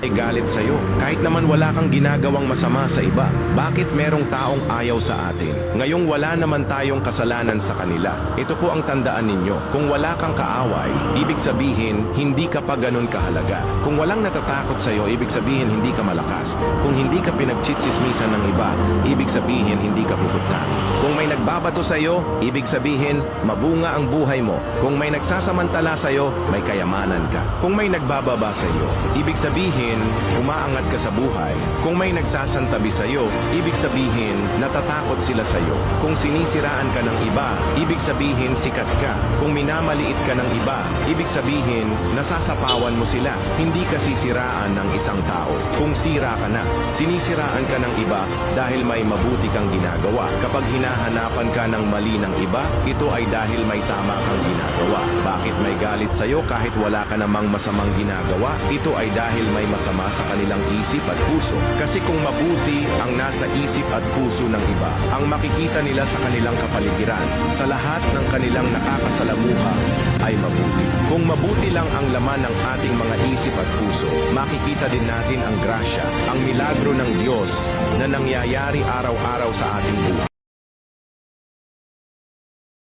ay galit sa'yo. Kahit naman wala kang ginagawang masama sa iba, bakit merong taong ayaw sa atin? Ngayong wala naman tayong kasalanan sa kanila. Ito po ang tandaan ninyo. Kung wala kang kaaway, ibig sabihin, hindi ka pa ganun kahalaga. Kung walang natatakot sa'yo, ibig sabihin, hindi ka malakas. Kung hindi ka pinagchitsismisan ng iba, ibig sabihin, hindi ka puputnaki. Kung may nagbabato sa'yo, ibig sabihin, mabunga ang buhay mo. Kung may nagsasamantala sa'yo, may kayamanan ka. Kung may nagbababa sa'yo, ibig sabihin, umaangat ka sa buhay. Kung may nagsasantabi sa'yo, ibig sabihin, natatakot sila sa'yo. Kung sinisiraan ka ng iba, ibig sabihin, sikat ka. Kung minamaliit ka ng iba, ibig sabihin, nasasapawan mo sila. Hindi ka sisiraan ng isang tao. Kung sira ka na, sinisiraan ka ng iba dahil may mabuti kang ginagawa. Kapag hinahanapan ka ng mali ng iba, ito ay dahil may tama kang ginagawa. Bakit may galit sa'yo kahit wala ka namang masamang ginagawa? Ito ay dahil may masama sa kanilang isip at puso. Kasi kung mabuti ang nasa isip at puso ng iba, ang makikita nila sa kanilang kapaligiran, sa lahat ng kanilang nakakasalamuha ay mabuti. Kung mabuti lang ang laman ng ating mga isip at puso, makikita din natin ang grasya, ang milagro ng Diyos na nangyayari araw-araw sa ating buhay.